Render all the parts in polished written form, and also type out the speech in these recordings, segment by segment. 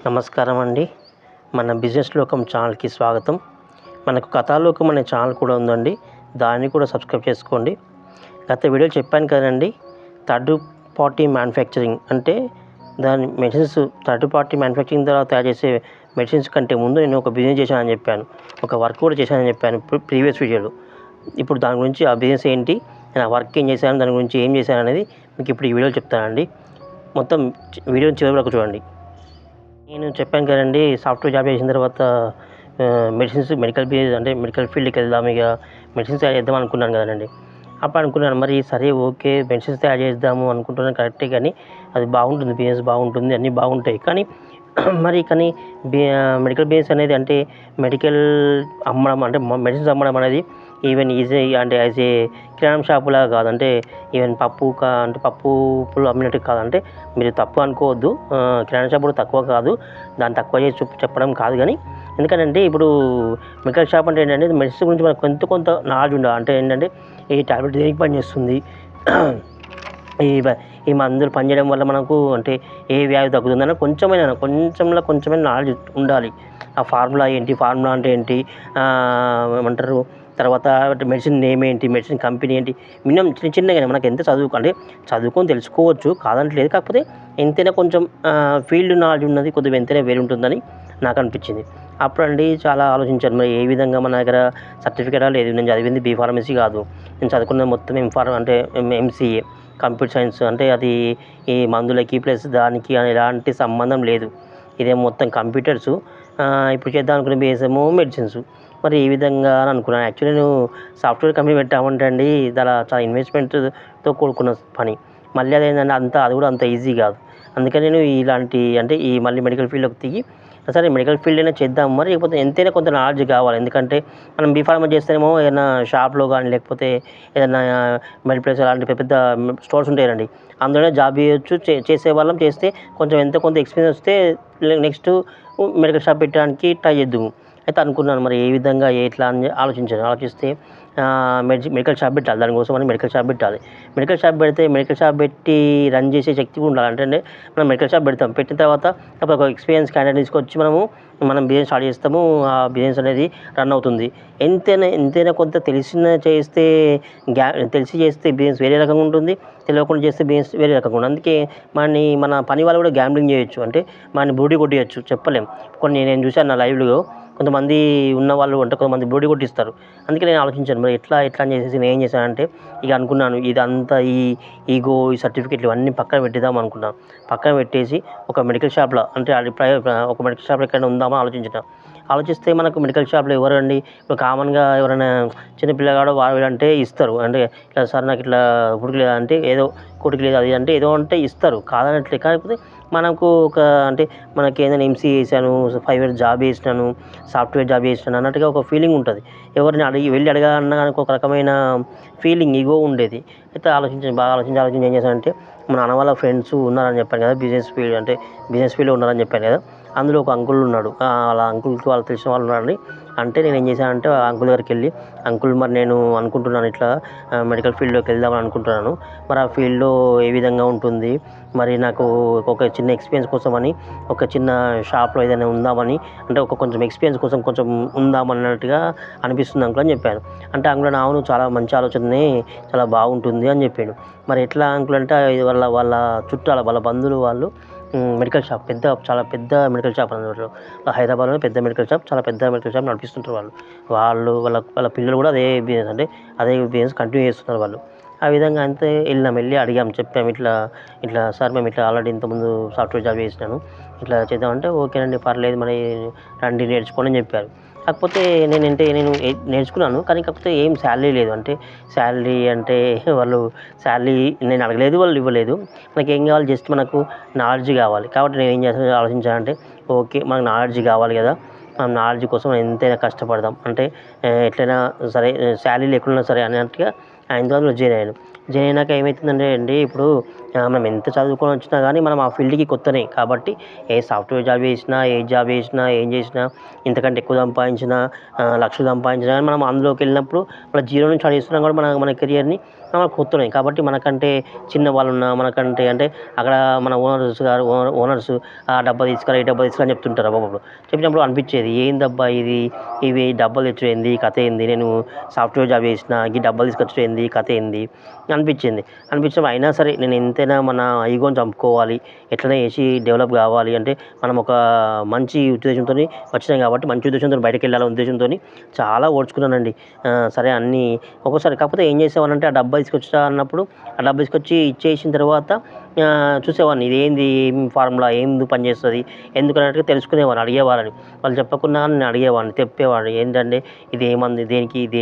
నమస్కారం అండి. మన బిజినెస్ లోకం ఛానల్కి స్వాగతం. మనకు కథాలోకం అనే ఛానల్ కూడా ఉందండి, దాన్ని కూడా సబ్స్క్రైబ్ చేసుకోండి. గత వీడియోలో చెప్పాను కదండి, థర్డ్ పార్టీ మ్యానుఫ్యాక్చరింగ్ అంటే దాని మెషిన్స్ థర్డ్ పార్టీ మ్యానుఫ్యాక్చరింగ్ ద్వారా తయారు చేసే మెషిన్స్ కంటే ముందు నేను ఒక బిజినెస్ చేశానని చెప్పాను, ఒక వర్క్ కూడా చేశానని చెప్పాను ప్రీవియస్ వీడియోలో. ఇప్పుడు దాని గురించి ఆ బిజినెస్ ఏంటి, నేను ఆ వర్క్ ఏం చేశాను, దాని గురించి ఏం చేశాను అనేది మీకు ఇప్పుడు ఈ వీడియోలో చెప్తానండి. మొత్తం వీడియోని చివరి వరకు చూడండి. నేను చెప్పాను కదండి, సాఫ్ట్వేర్ జాబ్ చేసిన తర్వాత మెడికల్ బిజినెస్ అంటే మెడికల్ ఫీల్డ్కి వెళ్దాం, ఇక మెడిసిన్స్ తయారు చేద్దాం అనుకున్నాను కదండి. అప్పుడు అనుకున్నాను, మరి సరే ఓకే మెడిసిన్స్ తయారు చేద్దాము అనుకుంటున్నాను కరెక్టే, కానీ అది బాగుంటుంది, బిజినెస్ బాగుంటుంది, అన్నీ బాగుంటాయి. కానీ మెడికల్ బిజినెస్ అనేది అంటే మెడికల్ అమ్మడం అంటే మెడిసిన్స్ అమ్మడం అనేది ఈవెన్ ఈజీ అంటే యాజ్ ఏ కిరాణం షాపులా కాదు, అంటే ఈవెన్ అంటే పప్పులు అమ్మినట్టు కాదంటే మీరు తప్పు అనుకోవద్దు. కిరాణా షాప్ కూడా తక్కువ కాదు, దాన్ని తక్కువ చేసి చెప్పడం కాదు. కానీ ఎందుకంటే ఇప్పుడు మెడికల్ షాప్ అంటే ఏంటంటే మెడిసిన్ గురించి మనకు కొంత నాలెడ్జ్ ఉండాలి. అంటే ఏంటంటే ఈ టాబ్లెట్ దేనికి పనిచేస్తుంది, ఈ మందులు పనిచేయడం వల్ల మనకు అంటే ఏ వ్యాధి తగ్గుతుందని కొంచెమైనా నాలెడ్జ్ ఉండాలి. ఆ ఫార్ములా ఏంటి, ఫార్ములా అంటే ఏంటి, ఏమంటారు, తర్వాత మెడిసిన్ నేమ్ ఏంటి, మెడిసిన్ కంపెనీ ఏంటి, మినిమం చిన్నగానే మనకు ఎంత చదువుకొని తెలుసుకోవచ్చు కాదంటలేదు. కాకపోతే ఎంతైనా కొంచెం ఫీల్డ్ నాలెడ్జ్ ఉన్నది కొద్దిగా ఎంతైనా వేరు ఉంటుందని నాకు అనిపించింది. అప్పుడండి చాలా ఆలోచించాను, మరి ఏ విధంగా మన దగ్గర సర్టిఫికేట్ లేదు, నేను చదివింది బీఫార్మసీ కాదు, నేను చదువుకున్న మొత్తం ఎంసీఏ కంప్యూటర్ సైన్స్, అంటే అది ఈ మందులకి ప్లస్ దానికి ఎలాంటి సంబంధం లేదు, ఇదేమో మొత్తం కంప్యూటర్సు. ఇప్పుడు చేద్దాం అనుకునే బేసేమో మెడిసిన్స్. మరి ఏ విధంగా అని అనుకున్నాను. యాక్చువల్లీ నేను సాఫ్ట్వేర్ కంపెనీ పెట్టామంటే అండి చాలా ఇన్వెస్ట్మెంట్తో కూడుకున్న పని. మళ్ళీ అదేంటంటే అది కూడా అంత ఈజీ కాదు. అందుకని నేను ఈ మళ్ళీ మెడికల్ ఫీల్డ్లోకి దిగి సరే మెడికల్ ఫీల్డ్ అయినా చేద్దాం, మరి లేకపోతే ఎంతైనా కొంత నాలెడ్జ్ కావాలి. ఎందుకంటే మనం బీఫార్మా చేస్తేనేమో ఏదైనా షాప్లో కానీ లేకపోతే ఏదైనా మెడిప్లస్ అలాంటి పెద్ద స్టోర్స్ ఉంటాయండి, అందులోనే జాబ్ చేయొచ్చు. చేసేవాళ్ళం చేస్తే కొంత ఎక్స్పీరియన్స్ వస్తే నెక్స్ట్ మెడికల్ షాప్ పెట్టడానికి ట్రై చేద్దాము. అయితే అనుకున్నాను, మరి ఏ విధంగా ఎట్లా అని ఆలోచిస్తే మెడికల్ షాప్ పెట్టాలి, దానికోసం అని మెడికల్ షాప్ పెట్టాలి. మెడికల్ షాప్ పెట్టి రన్ చేసే శక్తి కూడా ఉండాలి. అంటే మనం మెడికల్ షాప్ పెట్టిన తర్వాత ఒక ఎక్స్పీరియన్స్ క్యాండిడేట్ తీసుకొచ్చి మనం బిజినెస్ స్టార్ట్ చేస్తాము. ఆ బిజినెస్ అనేది రన్ అవుతుంది. ఎంతైనా కొంత తెలిసి చేస్తే బిజినెస్ వేరే రకంగా ఉంటుంది, తెలియకుండా చేస్తే బిజినెస్ వేరే రకంగా ఉంటుంది. అందుకే మన పని వాళ్ళు కూడా గ్యాంబ్లింగ్ చేయొచ్చు, అంటే మనని బూటీ కొట్టేయచ్చు, చెప్పలేం. నేను చూశాను నా లైవ్లో కొంతమంది ఉన్నవాళ్ళు అంటే కొంతమంది బూటీ కొట్టిస్తారు. అందుకే నేను ఆలోచించాను, మరి ఎట్లా అని చేసేసి నేను ఏం చేశానంటే ఇక అనుకున్నాను, ఇదంతా ఈ సర్టిఫికెట్లు ఇవన్నీ పక్కన పెట్టేద్దాం అనుకున్నాను. పక్కన పెట్టేసి ఒక మెడికల్ షాప్లో అంటే ఒక మెడికల్ షాప్లో ఎక్కడైనా ఉందామని ఆలోచిస్తే మనకు మెడికల్ షాప్లో ఎవరండి, ఇప్పుడు కామన్గా ఎవరైనా చిన్న పిల్లగాడో అంటే ఇస్తారు. అంటే ఇట్లా సార్ నాకు ఇట్లా పుడికి లేదా అంటే ఏదో కొడుకు లేదు అది అంటే ఏదో అంటే ఇస్తారు, కాదనట్లే. కాకపోతే మనకు మనకి ఏదైనా ఎంసీఏ చేశాను, 5 years జాబ్ చేసినాను, సాఫ్ట్వేర్ జాబ్ చేసినాను అన్నట్టుగా ఒక ఫీలింగ్ ఉంటుంది. ఎవరిని వెళ్ళి అడగాలన్నా కానీ ఒక రకమైన ఫీలింగ్ ఈగో ఉండేది. అయితే బాగా ఆలోచించి ఏం చేశానంటే, మా నాన్న వాళ్ళ ఫ్రెండ్స్ ఉన్నారని చెప్పాను కదా, బిజినెస్ ఫీల్డ్లో ఉన్నారని చెప్పాను కదా, అందులో ఒక అంకుల్ ఉన్నాడు. వాళ్ళ అంకుల్కి వాళ్ళు తెలిసిన వాళ్ళు ఉన్నారని అంటే నేను ఏం చేశానంటే ఆ అంకుల్ దగ్గరికి వెళ్ళి, అంకుల్ మరి నేను అనుకుంటున్నాను ఇట్లా మెడికల్ ఫీల్డ్లోకి వెళ్దామని అనుకుంటున్నాను, మరి ఆ ఫీల్డ్లో ఏ విధంగా ఉంటుంది, మరి నాకు ఒక చిన్న ఎక్స్పీరియన్స్ కోసమని ఒక చిన్న షాప్లో ఏదైనా ఉందామని, అంటే కొంచెం ఎక్స్పీరియన్స్ కోసం కొంచెం ఉందామన్నట్టుగా అనిపిస్తుంది అంకుల్ అని చెప్పాను. అంటే అంకుల్ అవును చాలా మంచి ఆలోచనే, చాలా బాగుంటుంది అని చెప్పాడు. మరి ఎట్లా అంకుల్ అంటే వాళ్ళ చుట్టాల వాళ్ళ బంధువులు వాళ్ళు మెడికల్ షాప్ చాలా పెద్ద మెడికల్ షాప్ అన్నమాట. హైదరాబాద్లో పెద్ద మెడికల్ షాప్, చాలా పెద్ద మెడికల్ షాప్ నడిపిస్తుంటారు వాళ్ళ పిల్లలు కూడా అదే బిజినెస్ కంటిన్యూ చేస్తున్నారు వాళ్ళు. ఆ విధంగా అంతే వెళ్ళి అడిగాము, చెప్పాము ఇట్లా సార్ మేము ఇట్లా ఆల్రెడీ ఇంతకుముందు సాఫ్ట్వేర్ జాబ్ చేసినాను, ఇట్లా చేద్దామంటే ఓకేనండి పర్లేదు మరి రండి నేర్చుకోండి అని చెప్పారు. కాకపోతే నేను నేర్చుకున్నాను, కానీ కాకపోతే ఏం శాలరీ లేదు. అంటే శాలరీ అంటే వాళ్ళు శాలరీ నేను అడగలేదు, వాళ్ళు ఇవ్వలేదు. మనకి ఏం కావాలి, జస్ట్ మనకు నాలెడ్జ్ కావాలి. కాబట్టి నేను ఏం ఆలోచించానంటే ఓకే మనకు నాలెడ్జ్ కావాలి కదా, మనం నాలెడ్జ్ కోసం ఎంతైనా కష్టపడదాం, అంటే ఎట్లయినా సరే శాలరీ లేకున్నా సరే అన్నట్టుగా అందులో జాయిన్ అయ్యాను. జాయిన్ అయినాక ఏమైతుందంటే అండి, ఇప్పుడు మనం ఎంత చదువుకొని వచ్చినా కానీ మనం ఆ ఫీల్డ్‌కి కొత్తనే. కాబట్టి ఏ సాఫ్ట్‌వేర్ జాబ్ చేసినా, ఏ జాబ్ చేసినా, ఏం చేసినా, ఇంతకంటే ఎక్కువ సంపాదించినా, లక్షలు సంపాదించినా కానీ మనం అందులోకెళ్ళినప్పుడు మన జీరో నుంచి స్టార్ట్ చేస్తున్నాం కాబట్టి మన క్యారియర్‌ని కొత్తనే. కాబట్టి మనకంటే చిన్న వాళ్ళున్నా, మనకంటే అంటే అక్కడ మన ఓనర్స్ ఆ డబ్బా తీసుకురా, ఈ డబ్బా తీసుకురా అని చెప్తుంటారు అప్పుడప్పుడు. చెప్పినప్పుడు అనిపిచ్చేది ఏందబ్బా ఇది, ఇవి డబ్బాలు తెచ్చుడు ఏంది, కథ ఏంది, నేను సాఫ్ట్‌వేర్ జాబ్ చేసిన, ఈ డబ్బాలు తీసుకొచ్చుడు ఏంది, కథ ఏంది అనిపిచ్చింది. అనిపించినప్పుడు అయినా సరే నేను ఎంతైనా మన ఈగోని చంపుకోవాలి, ఎట్లైనా చేసి డెవలప్ కావాలి అంటే మనం ఒక మంచి ఉద్దేశంతోని వచ్చినాం కాబట్టి మంచి ఉద్దేశంతోని బయటకెళ్ళాలనే ఉద్దేశంతోని చాలా ఓర్చుకున్నానండి. సరే అన్నీ ఒక్కోసారి కాకపోతే ఏం చేసేవాడినంటే ఆ డబ్బా తీసుకొచ్చుతా అన్నప్పుడు ఆ డబ్బా తీసుకొచ్చి ఇచ్చేసిన తర్వాత చూసేవాడిని ఇదేంది, ఏం ఫార్ములా, ఎందుకు పనిచేస్తది, ఎందుకన్నట్టుగా తెలుసుకునేవాడిని, అడిగేవాళ్ళని. వాళ్ళు చెప్పకున్నా నేను అడిగేవాడిని, చెప్పేవాడిని. ఏంటంటే ఇది ఏమంది, దేనికి, ఇది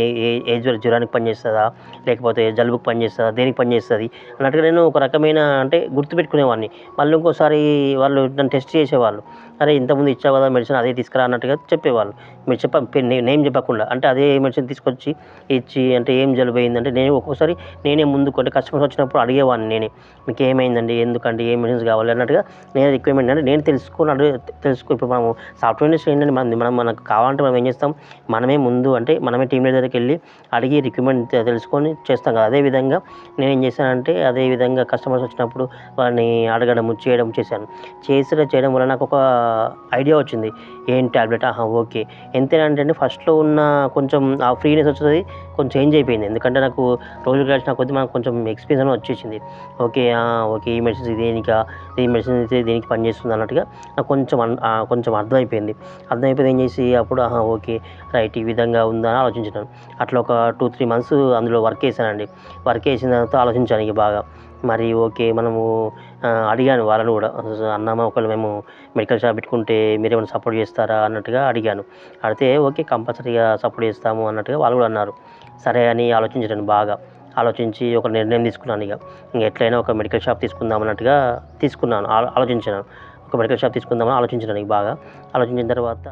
జ్వరానికి పనిచేస్తదా, లేకపోతే జలుబుకి పనిచేస్తదా, దేనికి పనిచేస్తది అన్నట్టుగా నేను ఒక రకమైన అంటే గుర్తుపెట్టుకునేవాడిని. మళ్ళీ ఇంకోసారి వాళ్ళు నన్ను టెస్ట్ చేసేవాళ్ళు. అరే ఇంతకుముందు ఇచ్చావు కదా మెడిసిన్, అదే తీసుకురా అన్నట్టుగా చెప్పేవాళ్ళు. మీరు నేమ్ చెప్పకుండా అంటే అదే మెడిసిన్ తీసుకొచ్చి ఇచ్చి అంటే ఏం జలుబయిందంటే నేను ఒక్కోసారి నేనే ముందుకు అంటే కస్టమర్స్ వచ్చినప్పుడు అడిగేవాడిని నేనే. మీకేమైందండి, ఎందుకండి, ఏ మెడిసిన్స్ కావాలి అన్నట్టుగా నేను రిక్వైర్మెంట్ అంటే నేను తెలుసుకో ఇప్పుడు మనము సాఫ్ట్‌వేర్ ఇండస్ట్రీ ఏంటంటే మనకు కావాలంటే మనం ఏం చేస్తాం, మనమే ముందు అంటే మనమే టీమ్ లీడర్ దగ్గరికెళ్ళి అడిగి రిక్వైర్మెంట్ తెలుసుకొని చేస్తాం కదా! అదే విధంగా నేనేం చేశానంటే అదే విధంగా కస్టమర్స్ వచ్చినప్పుడు వాళ్ళని అడగడము, చేశాను. చేయడం వల్ల నాకొక ఐడియా వచ్చింది. ఏం టాబ్లెట్, ఆహా! ఓకే. ఎంతైనా అంటే ఫస్ట్‌లో ఉన్న కొంచెం ఆ ఫ్రీనెస్ వచ్చేది కొంచెం చేంజ్ అయిపోయింది. ఎందుకంటే నాకు రోజులు గడిచిన కొద్దీ మనకు కొంచెం ఎక్స్‌పీరియన్స్ అనేది వచ్చేసింది. ఓకే. ఓకే. ఈ మెడిసిన్స్ దేనికా, ఈ మెడిసిన్ అయితే దేనికి పనిచేస్తుంది అన్నట్టుగా నాకు కొంచెం అర్థమైపోయింది. అర్థమైపోతే ఏం చేసి అప్పుడు ఆహా! ఓకే. రైట్ ఈ విధంగా ఉందా అని ఆలోచించినాను. అట్లా ఒక 2, 3 మంత్స్ అందులో వర్క్ చేశానండి. వర్క్ చేసిన తర్వాత ఆలోచించాను ఇక బాగా. మరి ఓకే. మనము అడిగాను వాళ్ళని కూడా. అన్న ఒకవేళ మేము మెడికల్ షాప్ పెట్టుకుంటే మీరేమైనా సపోర్ట్ చేస్తారా అన్నట్టుగా అడిగాను. అడిగితే ఓకే. కంపల్సరీగా సపోర్ట్ చేస్తాము అన్నట్టుగా వాళ్ళు కూడా అన్నారు. సరే అని ఆలోచించాను బాగా. ఆలోచించి ఒక నిర్ణయం తీసుకున్నాను ఇక. ఎట్లైనా ఒక మెడికల్ షాప్ తీసుకుందాం అన్నట్టుగా తీసుకున్నాను. ఆలోచించాను. ఒక మెడికల్ షాప్ తీసుకుందామని ఆలోచించాను ఇక బాగా. ఆలోచించిన తర్వాత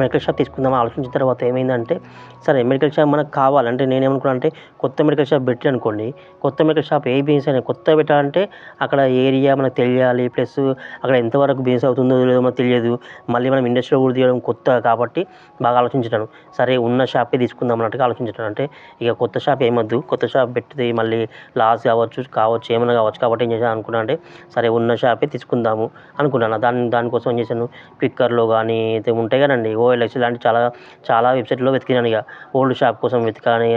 మెడికల్ షాప్ తీసుకుందామని ఆలోచించిన తర్వాత ఏమైందంటే, సరే మెడికల్ షాప్ మనకు కావాలి. అంటే నేనేమనుకున్నాను అంటే కొత్త మెడికల్ షాప్ పెట్టాననుకోండి, కొత్త మెడికల్ షాప్ ఏ బిజినెస్ అయినా కొత్తగా పెట్టాలంటే అక్కడ ఏరియా మనకు తెలియాలి. ప్లస్ అక్కడ ఎంతవరకు బిజినెస్ అవుతుందో లేదో మనకు తెలియదు. మళ్ళీ మనం ఇండస్ట్రీలో కూడా తీయడం కొత్త కాబట్టి బాగా ఆలోచించాను. సరే ఉన్న షాపే తీసుకుందాం అన్నట్టుగా ఆలోచించాను. అంటే ఇక కొత్త షాప్ ఏమొద్దు, కొత్త షాప్ పెడితే మళ్ళీ లాస్ కావచ్చు ఏమైనా కావచ్చు. కాబట్టి ఏం చేశాను అనుకున్నా అంటే సరే ఉన్న షాపే తీసుకుందాము అనుకున్నాను. దానికోసం ఏం చేశాను, క్విక్కర్‌లో గానీ ఉంటాయి కదండీ ఓఎల్ఎక్స్ ఇలాంటి చాలా వెబ్‌సైట్‌లో వెతికినాను ఇక. ఓల్డ్ షాప్ కోసం వెతకాలని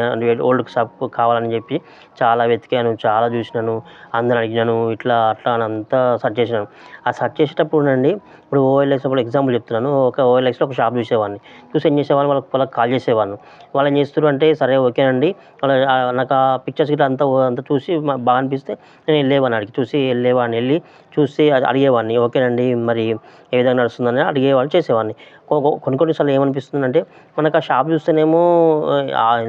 ఓల్డ్ షాప్ కావాలని చెప్పి చాలా వెతికాను, చాలా చూసినాను, అందరిని అడిగినాను. ఇట్లా అట్లా అని అంతా సెర్చ్ చేసినాను. ఆ సెర్చ్ చేసేటప్పుడండి ఇప్పుడు ఓఎల్ఎక్స్‌లో కూడా ఎగ్జాంపుల్ చెప్తున్నాను. ఓఎల్ఎక్స్‌లో ఒక షాప్ చూసేవాడిని. చూసి ఏం చేసేవాడిని, వాళ్ళకి కాల్ చేసేవాడిని. వాళ్ళు ఏం చేస్తుర్రు అంటే సరే ఓకేనండి, నాకు ఆ పిక్చర్స్ గిట్లా అంతా చూసి బాగా అనిపిస్తే నేను వెళ్ళేవాడిని ఆడికి. వెళ్ళి చూసి అడిగేవాడిని. ఓకేనండి మరి ఏ విధంగా నడుస్తుందని అడిగేవాడిని, చేసేవాడిని. కొన్ని సార్లు ఏమనిపిస్తుందంటే మనకు ఆ షాప్ చూస్తేనేమో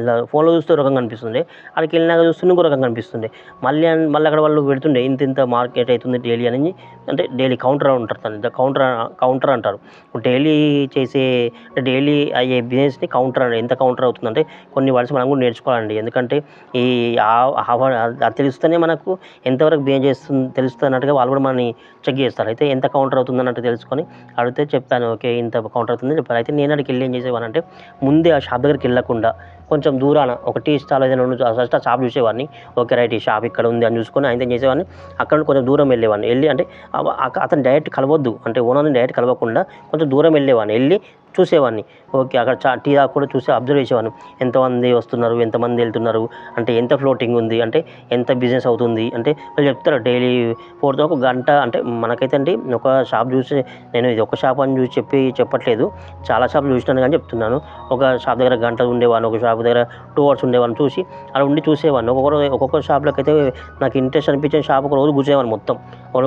ఇలా ఫోన్‌లో చూస్తే ఒక రకంగా అనిపిస్తుంది. ఆడికెళ్ళినాక చూస్తే ఇంకో రకంగా అనిపిస్తుంది. మళ్ళీ అక్కడ వాళ్ళు పెడుతుండే ఇంత మార్కెట్ అయితుంది డైలీ అని, అంటే డైలీ కౌంటర్ ఉంటారు దాన్ని కౌంటర్ అంటారు. డైలీ డైలీ అయ్యే బిజినెస్‌ని కౌంటర్ ఎంత కౌంటర్ అవుతుందంటే కొన్ని వర్డ్స్ మనం కూడా నేర్చుకోవాలండి. ఎందుకంటే ఈ అది తెలిస్తేనే మనకు ఎంతవరకు బిహేవ్ చేస్తుంది తెలుస్తది అన్నట్టుగా వాళ్ళు కూడా మనల్ని చెక్ చేస్తారు. అయితే ఎంత కౌంటర్ అవుతుంది అన్నట్టు తెలుసుకొని అడిగితే చెప్పాను. ఓకే. ఇంత కౌంటర్ అవుతుందని చెప్పారు. అయితే నేను ఆడికెళ్ళి ఏం చేసేవాడినంటే ముందే ఆ షాప్ దగ్గరికెళ్ళకుండా కొంచెం దూరాన ఒక టీ స్టాల్ ఏదైనా ఫస్ట్ ఆ షాప్ చూసేవాడిని. ఓకే. రైట్ ఈ షాప్ ఇక్కడ ఉంది అని చూసుకొని ఆయనతో ఏం చేసేవాడిని, అక్కడ నుండి కొంచెం దూరం వెళ్ళేవాడిని. అంటే అతను డైరెక్ట్ కలవద్దు, అంటే ఓనర్‌ని డైరెక్ట్ కలవకుండా కొంచెం దూరం వెళ్ళేవాడిని. చూసేవాడిని. ఓకే. అక్కడ టీ తాగి కూడా చూసి అబ్జర్వ్ చేసేవాడిని. ఎంతమంది వస్తున్నారు, ఎంతమంది వెళ్తున్నారు, అంటే ఎంత ఫ్లోటింగ్ ఉంది, అంటే ఎంత బిజినెస్ అవుతుంది, అంటే వాళ్ళు చెప్తారు డైలీ ఒక గంట. అంటే మనకైతే అండి ఒక షాప్ చూసి నేను ఇది ఒక షాప్ అని చూసి చెప్పట్లేదు. చాలా షాపులు చూసినాను కానీ చెప్తున్నాను. ఒక షాప్ దగ్గర గంట ఉండేవాడిని, ఒక షాప్ దగ్గర 2 అవర్స్ ఉండేవాడిని. చూసి అలా ఉండి చూసేవాడిని. ఒక్కొక్క షాప్‌లోకైతే నాకు ఇంట్రెస్ట్ అనిపించిన షాప్ ఒక రోజు కూర్చునేవాడిని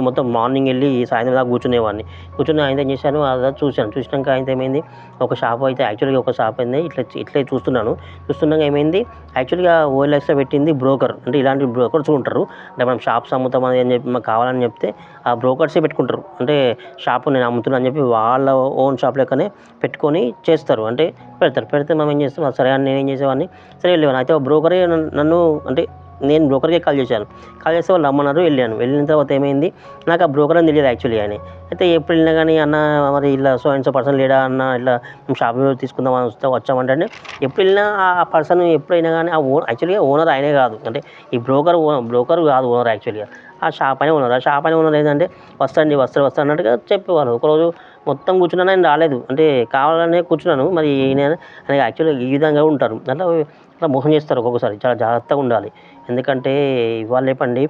మొత్తం మార్నింగ్ వెళ్ళి సాయంత్రం దాకా కూర్చుని ఆయనతో ఏం చేశాను అలా చూశాను. చూసినాక ఆయనతో ఏమైంది, ఒక షాప్ అయితే యాక్చువల్‌గా ఒక షాప్ అయింది. ఇట్లే చూస్తుండగా ఏమైంది, యాక్చువల్‌గా ఓఎల్ఎక్స్‌లో పెట్టింది బ్రోకర్. అంటే ఇలాంటి బ్రోకర్స్ ఉంటారు. అంటే మనం షాప్స్ అమ్ముతామని అని చెప్పి మాకు కావాలని చెప్తే ఆ బ్రోకర్సే పెట్టుకుంటారు. అంటే షాపు నేను అమ్ముతున్నా అని చెప్పి వాళ్ళ ఓన్ షాప్ లెక్కనే పెట్టుకొని చేస్తారు. అంటే పెడితే మనం ఏం చేస్తాం, సరే అని నేనేం చేసేవాడిని, సరే వెళ్ళేవాడిని. అయితే ఆ బ్రోకరే నన్ను అంటే నేను బ్రోకర్‌కే కాల్ చేశాను. కాల్ చేస్తే వాళ్ళు రమ్మన్నారు. వెళ్ళిన తర్వాత ఏమైంది, నాకు ఆ బ్రోకర్ అని తెలియదు యాక్చువల్లీ ఆయన. అయితే ఎప్పుడు వెళ్ళినా కానీ అన్న మరి ఇలా సో అండ్ సో పర్సన్ లేడా అన్న, ఇట్లా మేము షాపింగ్ తీసుకుందాం అని వచ్చామంటే ఎప్పుడు వెళ్ళినా ఆ పర్సన్ ఎప్పుడైనా కానీ యాక్చువల్‌గా ఓనర్ ఆయనే కాదు. అంటే ఈ బ్రోకర్ కాదు ఓనర్ యాక్చువల్‌గా. ఆ షాప్ అనే ఓనర్. ఆ షాప్ అనే ఓనర్ ఏంటంటే వస్తాడు అన్నట్టుగా చెప్పేవారు. ఒకరోజు మొత్తం కూర్చున్నాను, ఆయన రాలేదు. అంటే కావాలనే కూర్చున్నాను. మరి ఈయన ఆయన యాక్చువల్‌గా ఈ విధంగా ఉంటారు. అట్లా మోసం చేస్తారు ఒక్కొక్కసారి. చాలా జాగ్రత్తగా ఉండాలి. ఎందుకంటే ఇవాళ రేపండి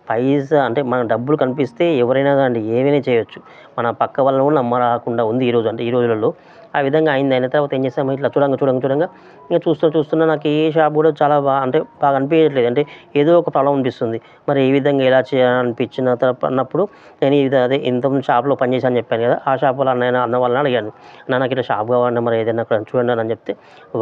పైసా అంటే మన డబ్బులు కనిపిస్తే ఎవరైనా కాండి ఏమైనా చేయొచ్చు. మన పక్క వాళ్ళని కూడా నమ్మరాకుండా ఉంది ఈరోజు. అంటే ఈ రోజులలో ఆ విధంగా అయింది. అయిన తర్వాత ఏం చేసాము, ఇట్లా చూడంగా ఇక చూస్తున్నా నాకు ఏ షాప్ కూడా చాలా అంటే బాగా అనిపించట్లేదు. అంటే ఏదో ఒక ప్రాబ్లమ్ అనిపిస్తుంది. మరి ఏ విధంగా ఎలా చేయాలనిపించిన అన్నప్పుడు నేను అదే ఇంతకుముందు షాప్‌లో పనిచేశాను చెప్పాను కదా! ఆ షాప్ వాళ్ళ అన్న వాళ్ళని అడిగాను. అన్న నాకు ఇట్లా షాప్ కావాలన్నా మరి ఏదైనా అక్కడ చూడండి అని చెప్తే,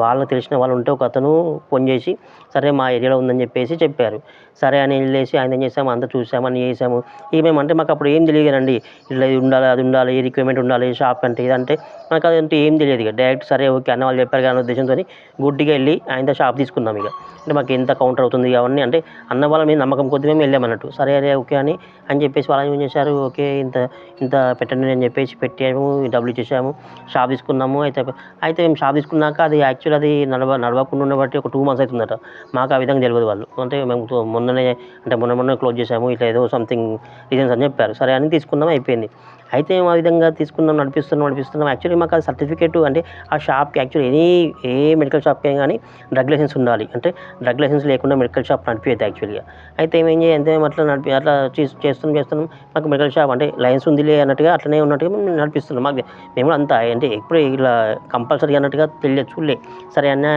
వాళ్ళకి తెలిసిన వాళ్ళు ఉంటే ఒకతను ఫోన్ చేసి సరే మా ఏరియాలో ఉందని చెప్పారు. సరే అని వెళ్ళేసి ఆయన ఏం చేసాము, అంతా చూసాము, అన్నీ చేసాము. ఇక మేమంటే మాకు అప్పుడు ఏం తెలియదు కదండీ. ఇట్లా ఇది ఉండాలి, అది ఉండాలి, ఈ రిక్వైర్మెంట్ ఉండాలి, షాప్ అంటే ఇదంటే నాకు అదంటే ఏం తెలియదు. ఇక డైరెక్ట్ సరే ఓకే అన్న వాళ్ళు చెప్పారు కదా అనే ఉద్దేశంతోని గుడ్డిగా వెళ్ళి ఆయనతో షాప్ తీసుకున్నాం ఇక. అంటే మాకు ఎంత కౌంటర్ అవుతుంది అవన్నీ అంటే అన్న వాళ్ళ మీద నమ్మకం కొద్దీ మేము వెళ్ళామన్నట్టు. సరే అదే ఓకే అని చెప్పేసి వాళ్ళు ఏం చేశారు, ఓకే ఇంత ఇంత పెట్టండి అని చెప్పేసి పెట్టాము, డబ్బులు ఇచ్చేసాము, షాప్ తీసుకున్నాము. అయితే మేము షాప్ తీసుకున్నాక అది యాక్చువల్ అది నడవకుండా ఉండబట్టి ఒక 2 months అవుతుందట. మాకు ఆ విధంగా తెలియదు వాళ్ళు. అంటే మేము మొన్న క్లోజ్ చేసాము, ఇట్లా ఏదో సంథింగ్ రీజన్స్ అని చెప్పారు. సరే అని తీసుకున్నాం, అయిపోయింది. అయితే మేము ఆ విధంగా తీసుకున్నాం, నడిపిస్తున్నాం. యాక్చువల్లీ మాకు అది సర్టిఫికేట్ అంటే ఆ షాప్‌కి యాక్చువల్లీ ఏ మెడికల్ షాప్‌కైనా కానీ డ్రగ్ లైసెన్స్ ఉండాలి. అంటే డ్రగ్ లైసెన్స్ లేకుండా మెడికల్ షాప్ నడిపియద్దు యాక్చువల్‌గా. అయితే అంటే మేము అట్లా చేస్తున్నాం. మాకు మెడికల్ షాప్ అంటే లైసెన్స్ ఉందిలే అన్నట్టుగా అట్లనే ఉన్నట్టుగా మేము నడిపిస్తున్నాం. మేము కూడా అంతా అంటే ఎప్పుడు ఇలా కంపల్సరీ అన్నట్టుగా చూడలే. సరే అంటే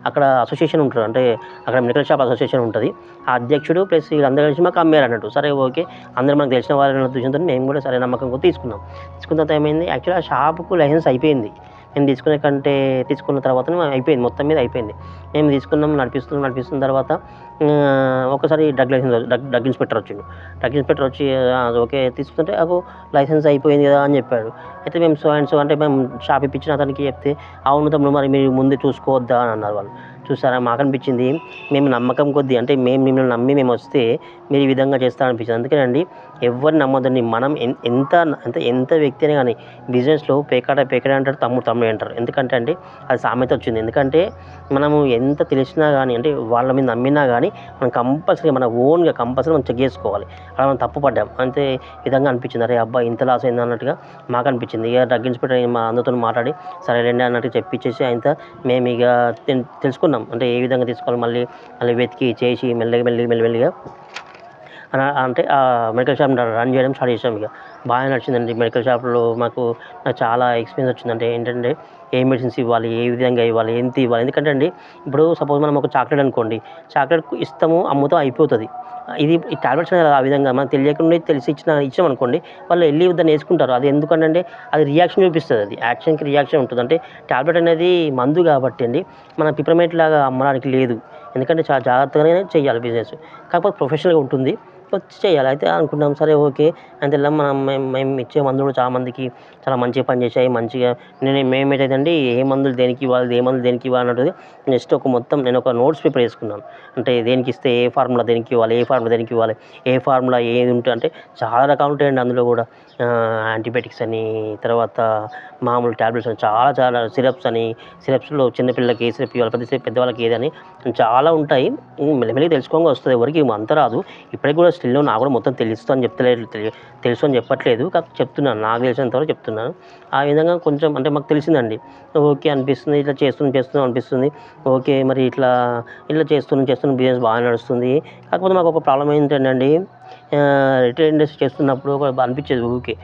అక్కడ అసోసియేషన్ ఉంటారు. అంటే అక్కడ మెడికల్ షాప్ అసోసియేషన్ ఉంటది. ఆ అధ్యక్షుడు ప్లస్ వీళ్ళందరూ కలిసి మాకు అమ్మారన్నట్టు. సరే ఓకే. అందరూ మనకు తెలిసిన వాళ్ళన్న ఉద్దేశంతో మేము కూడా సరే నమ్మకంగా తీసుకున్నాం. తీసుకున్న తర్వాత ఏమైంది, యాక్చువల్‌గా ఆ షాప్‌కు లైసెన్స్ అయిపోయింది. మేము తీసుకున్న తర్వాతనే అయిపోయింది. మొత్తం మీద అయిపోయింది. మేము తీసుకున్నాం, నడిపిస్తున్న తర్వాత ఒకసారి డ్రగ్ ఇన్స్‌పెక్టర్ వచ్చిండు. డ్రగ్ ఇన్స్‌పెక్టర్ వచ్చి ఓకే తీసుకుంటే నాకు లైసెన్స్ అయిపోయింది కదా అని చెప్పాడు. అయితే మేము సో అండ్ సో అంటే మేము షాప్ ఇప్పించిన అతనికి చెప్తే, అవును తమ్ముడు మరి మీరు ముందే చూసుకోవద్దా అని అన్నారు వాళ్ళు. చూసారా మాకనిపించింది మేము నమ్మకం కొద్దీ అంటే మేము మిమ్మల్ని నమ్మి మేమొస్తే మీరు ఈ విధంగా చేస్తారనిపించింది. అందుకేనండి ఎవ్వరిని నమ్మొద్దండి. మనం ఎంత వ్యక్తి అయినా గానీ బిజినెస్‌లో పేకాట అంటారు, తమ్ముడే అంటారు. ఎందుకంటే అండి అది సామెత వచ్చింది. ఎందుకంటే మనము ఎంత తెలిసినా గానీ అంటే వాళ్ళ మీద నమ్మినా గానీ మనం కంపల్సరీగా మన ఓన్‌గా కంపల్సరీగా మనం చెక్ చేసుకోవాలి. అలా మనం తప్పు పడ్డాం. అంతే విధంగా అనిపించింది. అరే అబ్బా! ఇంత లాస్ అయిందా అన్నట్టుగా మాకనిపించింది. ఇక డ్రగ్ ఇన్స్‌పెక్టర్ మా అందరితోని మాట్లాడి సరేలెండి అన్నట్టుగా చెప్పించేసి ఆయనతో మేమిక తెలుసుకున్నాం. అంటే ఏ విధంగా తీసుకోవాలి మళ్ళీ వెతికి చేసి మెల్లిగా అంటే మెడికల్ షాప్ రన్ చేయడం స్టార్ట్ చేసాం ఇక. బాగా నడిచిందండి మెడికల్ షాప్‌లో నాకు చాలా ఎక్స్‌పీరియన్స్ వచ్చింది. అంటే ఏంటంటే ఏ మెడిసిన్స్ ఇవ్వాలి, ఏ విధంగా ఇవ్వాలి, ఎంత ఇవ్వాలి. ఎందుకంటే అండి ఇప్పుడు సపోజ్ మనం ఒక చాక్లెట్ అనుకోండి, చాక్లెట్ ఇస్తాము, అమ్ముతాం అయిపోతది. ఈ టాబ్లెట్స్ అనేది ఆ విధంగా మనకు తెలియకుండా తెలిసి ఇచ్చామనుకోండి, వాళ్ళు ఎళ్లి దాన్ని యేసుకుంటారు. అది ఎందుకనంటే అది రియాక్షన్ చూపిస్తది. అది యాక్షన్‌కి రియాక్షన్ ఉంటది. అంటే టాబ్లెట్ అనేది మందు కాబట్టి అండి మన పిపర్మెంట్ లాగా అమ్మడానికి లేదు. ఎందుకంటే చాలా జాగ్రత్తగానే చేయాలి బిజినెస్. కాకపోతే ప్రొఫెషనల్‌గా ఉంటుంది. వచ్చి చేయాలి. అయితే అనుకున్నాం సరే ఓకే. అంతెళ్ళాం మేము ఇచ్చే మందులు కూడా చాలా మందికి చాలా మంచిగా పనిచేశాయి. మంచిగా మేమేంటంటే ఏ మందులు దేనికి ఇవ్వాలి, ఏ మందులు దేనికి ఇవ్వాలి అన్నది జస్ట్ నేను ఒక నోట్స్ ప్రిపేర్ చేసుకున్నాను. అంటే దేనికిస్తే ఏ ఫార్ములా దేనికి ఇవ్వాలి, ఏ ఫార్ములా దేనికి ఇవ్వాలి, ఏ ఫార్ములా ఏది ఉంటే అంటే చాలా రకాలు ఉంటాయండి అందులో కూడా. యాంటీబయాటిక్స్ అని, తర్వాత మామూలు టాబ్లెట్స్ అని చాలా సిరప్స్‌లో చిన్న పిల్లలకి ఏ సిరప్ ఇవ్వాలి, పెద్దవాళ్ళకి ఏదని చాలా ఉంటాయి. మెల్లిమెల్లిగా తెలుసుకోగా వస్తది. ఎవరికీ అంత రాదు. ఇప్పటికి కూడా స్టిల్ నాకు కూడా మొత్తం తెలుసు అని చెప్పట్లేదు. కాకపోతే చెప్తున్నాను. నాకు తెలిసినంత వరకు చెప్తున్నాను. ఆ విధంగా కొంచెం అంటే మాకు తెలిసిందండి. ఓకే అనిపిస్తుంది. ఇట్లా చేస్తున్నాం అనిపిస్తుంది. ఓకే మరి ఇట్లా చేస్తున్నాం బిజినెస్ బాగా నడుస్తుంది. కాకపోతే మాకు ఒక ప్రాబ్లమ్ ఏంటంటే అండి రిటైల్ ఇండస్ట్రీ చేస్తున్నప్పుడు అనిపించేది ఊరికే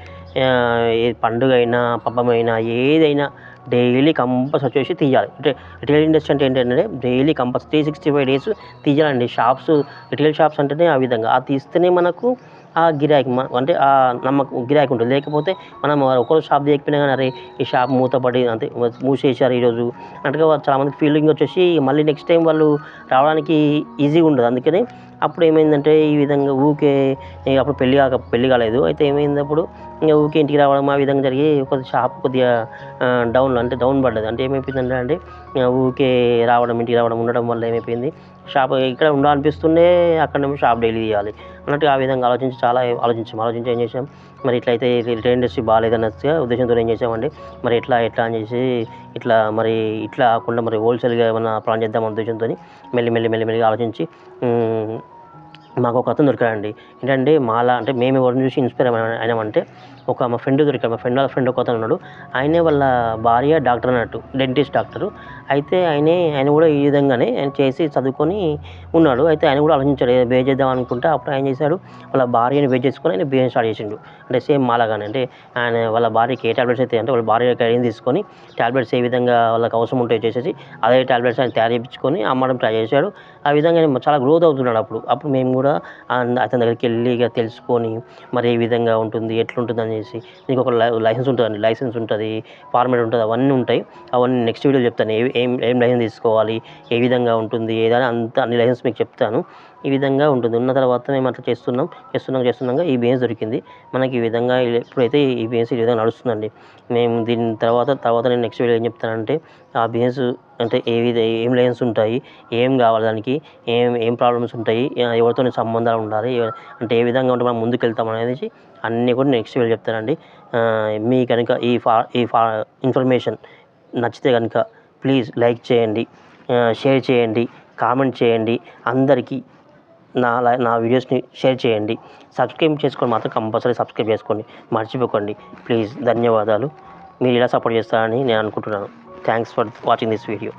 ఏ పండుగైనా, పబ్బమైనా ఏదైనా డైలీ కంపల్సరీ వచ్చేసి తీయాలి. అంటే రిటైల్ ఇండస్ట్రీ అంటే ఏంటంటే డైలీ కంపల్సరీ 365 days తీయాలండి. రిటైల్ షాప్స్ అంటేనే ఆ విధంగా. అది తీస్తేనే మనకు ఆ గిరాకీ అంటే గిరాకీ ఉంటుంది. లేకపోతే మనం ఒకరోజు షాప్ తీయకపోయినా గానీ అరే ఈ షాప్ మూతపడి అంటే మూసేశారు ఈరోజు అన్నట్టుగా చాలామందికి ఫీలింగ్ వచ్చేసి మళ్ళీ నెక్స్ట్ టైం వాళ్ళు రావడానికి ఈజీగా ఉండదు. అందుకని అప్పుడు ఏమైందంటే ఈ విధంగా అప్పుడు పెళ్లి కాలేదు. అయితే ఏమైంది అప్పుడు ఊకే ఇంటికి రావడం ఆ విధంగా జరిగి షాప్ కొద్దిగా డౌన్ పడ్డది. అంటే ఏమైపోయిందంటే అండి ఊకే ఇంటికి రావడం ఉండడం వల్ల ఏమైపోయింది షాప్ ఇక్కడ ఉండాలనిపిస్తుండే, అక్కడనేమో షాప్ డైలీ తీయాలి అన్నట్టు. ఆ విధంగా ఆలోచించి ఏం చేసాం, మరి ఇట్లయితే రిటైల్ ఇండస్ట్రీ బాగాలేదన్నట్టుగా ఉద్దేశంతో ఏం చేసామండి, మరి ఎట్లా అని చేసి ఇట్లా కాకుండా మరి హోల్సేల్గా ఏమన్నా ప్లాన్ చేద్దాం ఉద్దేశంతో మెల్లిమెల్లిగా ఆలోచించి మాకు ఒక అతను దొరికాడండి. ఏంటంటే మాలా అంటే మేము ఎవరిని చూసి ఇన్స్పైర్ అయినామంటే మా ఫ్రెండ్ దొరికాడు. మా ఫ్రెండ్ ఒక అతను ఉన్నాడు. ఆయనే వాళ్ళ భార్య డాక్టర్ అన్నట్టు, డెంటిస్ట్ డాక్టరు. అయితే ఆయన కూడా ఈ విధంగానే ఆయన చేసి చదువుకొని ఉన్నాడు. అయితే ఆయన కూడా ఆలోచించాడు బిజినెస్ చేద్దాం అనుకుంటే, అప్పుడు ఆయన చేశాడు, వాళ్ళ భార్యని బేస్ చేసుకొని ఆయన బిజినెస్ స్టార్ట్ చేసిండు. అంటే సేమ్ మాలాగానే, అంటే ఆయన వాళ్ళ భార్యకి ఏ టాబ్లెట్స్ అయితే అంటే వాళ్ళ భార్య గైడెన్స్ తీసుకొని టాబ్లెట్స్ ఏ విధంగా వాళ్ళకి అవసరం ఉంటాయో చేసేసి అదే టాబ్లెట్స్ ఆయన తయారు చేయించుకొని అమ్మడం ట్రై చేశాడు. ఆ విధంగా ఆయన చాలా గ్రోత్ అవుతున్నాడు. అప్పుడు మేము కూడా అతని దగ్గరికి వెళ్ళి ఇక తెలుసుకొని మరి ఏ విధంగా ఉంటుంది, ఎట్లుంటుంది అనేసి, నీకు ఒక లైసెన్స్ ఉంటుందండి, లైసెన్స్ ఉంటుంది, ఫార్మేట్ ఉంటుంది, అవన్నీ ఉంటాయి. అవన్నీ నెక్స్ట్ వీడియో చెప్తాను. ఏం లైసెన్స్ తీసుకోవాలి, ఏ విధంగా ఉంటుంది, ఏదైనా అన్ని లైసెన్స్ మీకు చెప్తాను. ఈ విధంగా ఉంటుంది. ఉన్న తర్వాత మేము అట్లా చేస్తున్నాగా ఈ బిజినెస్ దొరికింది మనకి. ఈ విధంగా ఎప్పుడైతే ఈ బిజినెస్ ఈ విధంగా నడుస్తుందండి. మేము దీని తర్వాత నేను నెక్స్ట్ వీడియో ఏం చెప్తానంటే, ఆ బిజినెస్ అంటే ఏం లైసెన్స్ ఉంటాయి, ఏం కావాలి దానికి, ఏం ప్రాబ్లమ్స్ ఉంటాయి, ఎవరితో సంబంధాలు ఉండాలి, అంటే ఏ విధంగా ఉంటే మనం ముందుకు వెళ్తాం అనేది అన్నీ కూడా నెక్స్ట్ వీడియో చెప్తానండి. మీ కనుక ఈ ఇన్ఫర్మేషన్ నచ్చితే కనుక ప్లీజ్ లైక్ చేయండి, షేర్ చేయండి, కామెంట్ చేయండి, అందరికీ నా వీడియోస్ని షేర్ చేయండి. సబ్స్క్రైబ్ చేసుకొని మాత్రం కంపల్సరీ సబ్స్క్రైబ్ చేసుకోండి, మర్చిపోకండి ప్లీజ్. ధన్యవాదాలు. మీరు ఇలా సపోర్ట్ చేస్తారని నేను అనుకుంటున్నాను. Thanks for watching this video.